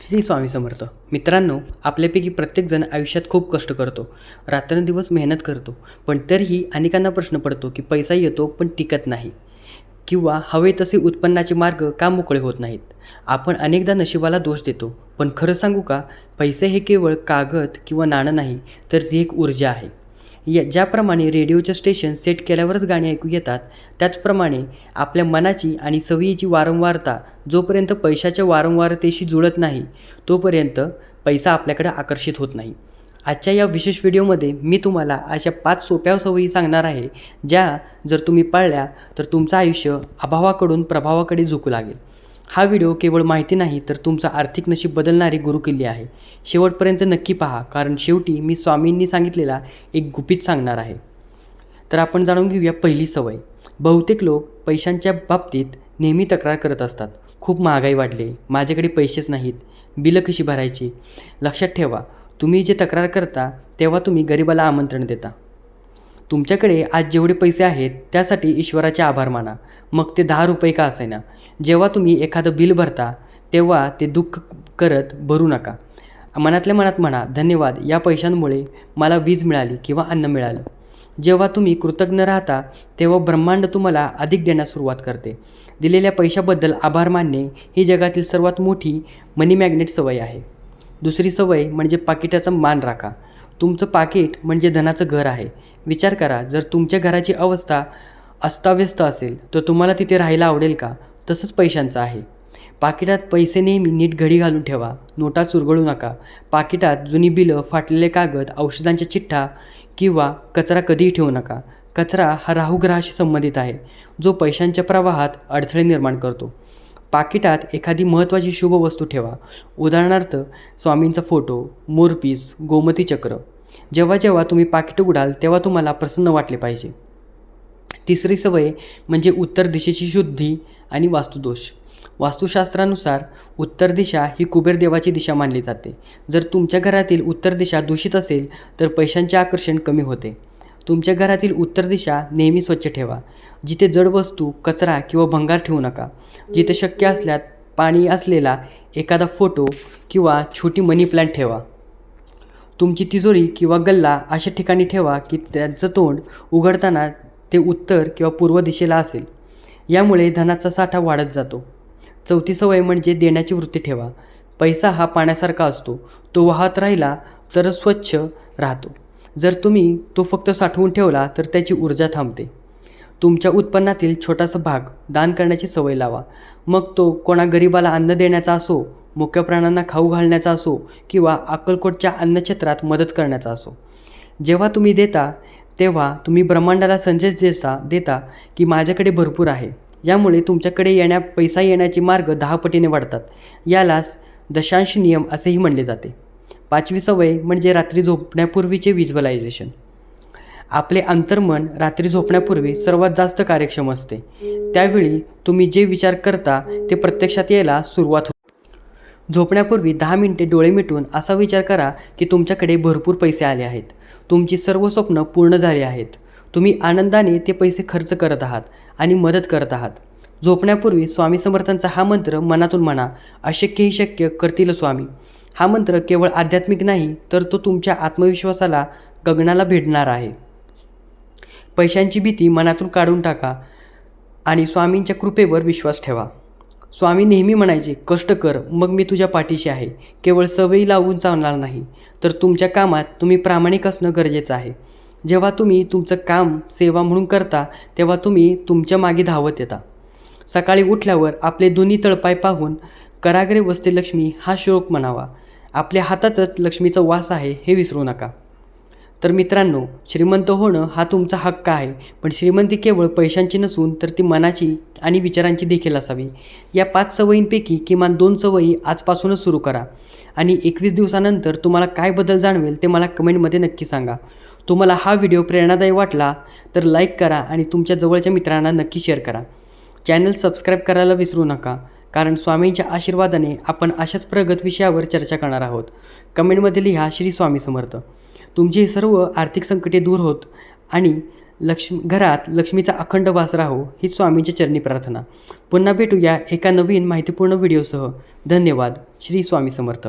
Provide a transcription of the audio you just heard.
श्री स्वामी समर्थ. मित्रांनो, आपल्यापैकी प्रत्येकजण आयुष्यात खूप कष्ट करतो, रात्रंदिवस मेहनत करतो, पण तरीही अनेकांना प्रश्न पडतो की पैसा येतो पण टिकत नाही किंवा हवे तसे उत्पन्नाचे मार्ग का मोकळे होत नाहीत. आपण अनेकदा नशिबाला दोष देतो, पण खरं सांगू का, पैसे हे केवळ कागद किंवा नाणं नाही, तर ती एक ऊर्जा आहे. ज्याप्रमाणे रेडिओचे स्टेशन सेट केल्यावरच गाणी ऐकू येतात, त्याचप्रमाणे आपल्या मनाची आणि सवयीची वारंवारता जोपर्यंत पैशाच्या वारंवारतेशी जुळत नाही, तोपर्यंत पैसा आपल्याकडे आकर्षित होत नाही. आजच्या या विशेष व्हिडिओमध्ये मी तुम्हाला अशा 5 सोप्या सवयी सांगणार आहे, ज्या जर तुम्ही पाळल्या तर तुमचं आयुष्य अभावाकडून प्रभावाकडे झुकू लागेल. हा व्हिडिओ केवळ माहिती नाही, तर तुमचं आर्थिक नशीब बदलणारी गुरुकिल्ली आहे. शेवटपर्यंत नक्की पहा, कारण शेवटी मी स्वामींनी सांगितलेला एक गुपित सांगणार आहे. तर आपण जाणून घेऊया पहिली सवय. बहुतेक लोक पैशांच्या बाबतीत नेहमी तक्रार करत असतात. खूप महागाई वाढली, माझ्याकडे पैसेच नाहीत, बिलं कशी भरायची. लक्षात ठेवा, तुम्ही जे तक्रार करता तेव्हा तुम्ही गरिबाला आमंत्रण देता. तुमच्याकडे आज जेवढे पैसे आहेत त्यासाठी ईश्वराचे आभार माना, मग ते 10 रुपये का असेना. जेव्हा तुम्ही एखादं बिल भरता तेव्हा ते दुःख करत भरू नका. मनातल्या मनात म्हणा, धन्यवाद, या पैशांमुळे मला वीज मिळाली किंवा अन्न मिळालं. जेव्हा तुम्ही कृतज्ञ राहता तेव्हा ब्रह्मांड तुम्हाला अधिक देण्यास सुरुवात करते. दिलेल्या पैशाबद्दल आभार मानणे ही जगातील सर्वात मोठी मनी मॅग्नेट सवय आहे. दुसरी सवय म्हणजे पाकिटाचा मान राखा. तुमचं पाकिट म्हणजे धनाचं घर आहे. विचार करा, जर तुमच्या घराची अवस्था अस्ताव्यस्त असेल तर तुम्हाला तिथे राहायला आवडेल का? तसंच पैशांचं आहे. पाकिटात पैसे नेहमी नीट घडी घालून ठेवा. नोटा चुरगळू नका. पाकिटात जुनी बिलं, फाटलेले कागद, औषधांच्या चिठ्ठ्या किंवा कचरा कधीही ठेवू नका. कचरा हा राहुग्रहाशी संबंधित आहे, जो पैशांच्या प्रवाहात अडथळे निर्माण करतो. पाकिटात एखादी महत्त्वाची शुभ वस्तू ठेवा. उदाहरणार्थ स्वामींचा फोटो, मोरपीस, गोमती चक्र. जेव्हा जेव्हा तुम्ही पाकिट उघडाल तेव्हा तुम्हाला प्रसन्न वाटले पाहिजे. तिसरी सवय म्हणजे उत्तर दिशेची शुद्धी आणि वास्तुदोष. वास्तुशास्त्रानुसार उत्तर दिशा ही कुबेर देवाची दिशा मानली जाते. जर तुमच्या घरातील उत्तर दिशा दूषित असेल तर पैशांचे आकर्षण कमी होते. तुमच्या घरातील उत्तर दिशा नेहमी स्वच्छ ठेवा. जिथे जड वस्तू, कचरा किंवा भंगार ठेवू नका. जिथे शक्य असल्यास पाणी असलेला एखादा फोटो किंवा छोटी मनी प्लांट ठेवा. तुमची तिजोरी किंवा गल्ला अशा ठिकाणी ठेवा की त्यांचं तोंड उघडताना ते उत्तर किंवा पूर्व दिशेला असेल. यामुळे धनाचा साठा वाढत जातो. चौथी सवय म्हणजे देण्याची वृत्ती ठेवा. पैसा हा पाण्यासारखा असतो, तो वाहत राहिला तर स्वच्छ राहतो. जर तुम्ही तो फक्त साठवून ठेवला तर त्याची ऊर्जा थांबते. तुमच्या उत्पन्नातील छोटासा भाग दान करण्याची सवय लावा. मग तो कोणा गरिबाला अन्न देण्याचा असो, मुक्या प्राण्यांना खाऊ घालण्याचा असो किंवा अक्कलकोटच्या अन्नक्षेत्रात मदत करण्याचा असो. जेव्हा तुम्ही देता तेव्हा तुम्ही ब्रह्मांडाला संदेश देता की माझ्याकडे भरपूर आहे. यामुळे तुमच्याकडे पैसा येण्याचे मार्ग 10 पटीने वाढतात. यालाच दशांश नियम असेही म्हणले जाते. पाचवी सवय म्हणजे रात्री झोपण्यापूर्वीचे व्हिज्युअलायझेशन. आपले अंतर्मन रात्री झोपण्यापूर्वी सर्वात जास्त कार्यक्षम असते. त्यावेळी तुम्ही जे विचार करता ते प्रत्यक्षात यायला सुरुवात होते. झोपण्यापूर्वी 10 मिनिटे डोळे मिटून असा विचार करा की तुमच्याकडे भरपूर पैसे आले आहेत. तुमची सर्व स्वप्न पूर्ण झाली आहेत. तुम्ही आनंदाने ते पैसे खर्च करत आहात आणि मदत करत आहात. झोपण्यापूर्वी स्वामी समर्थांचा हा मंत्र मनातून म्हणा, अशक्य ही शक्य करतील स्वामी. हा मंत्र केवळ आध्यात्मिक नाही, तर तो तुमच्या आत्मविश्वासाला गगनाला भिडणार आहे. पैशांची भीती मनातून काढून टाका आणि स्वामींच्या कृपेवर विश्वास ठेवा. स्वामी नेहमी म्हणायचे, कष्ट कर, मग मी तुझ्या पाठीशी आहे. केवळ सवयी लावून चालणार नाही, तर तुमच्या कामात तुम्ही प्रामाणिक असणं गरजेचं आहे. जेव्हा तुम्ही तुमचं काम सेवा म्हणून करता तेव्हा तुम्ही तुमच्या मागे धावत येता. सकाळी उठल्यावर आपले दोन्ही तळपाय पाहून कराग्रे वसते लक्ष्मी हा श्लोक म्हणावा. आपल्या हातातच लक्ष्मीचा वास आहे हे विसरू नका. तर मित्रांनो, श्रीमंत होणं हा तुमचा हक्क आहे, पण श्रीमंती केवळ पैशांची नसून तर ती मनाची आणि विचारांची देखील असावी. या 5 सवयींपैकी किमान 2 सवयी आजपासूनच सुरू करा आणि 21 दिवसानंतर तुम्हाला काय बदल जाणवेल ते मला कमेंटमध्ये नक्की सांगा. तुम्हाला हा व्हिडिओ प्रेरणादायी वाटला तर लाईक करा आणि तुमच्या जवळच्या मित्रांना नक्की शेअर करा. चॅनल सबस्क्राईब करायला विसरू नका, कारण स्वामींच्या आशीर्वादाने आपण अशाच प्रगत विषयावर चर्चा करणार आहोत. कमेंटमध्ये लिहा, श्री स्वामी समर्थ. तुमची सर्व आर्थिक संकटे दूर होत आणि घरात लक्ष्मीचा अखंड वास राहो हीच स्वामींच्या चरणी प्रार्थना. पुन्हा भेटूया एका नवीन माहितीपूर्ण व्हिडिओसह. धन्यवाद. श्री स्वामी समर्थ.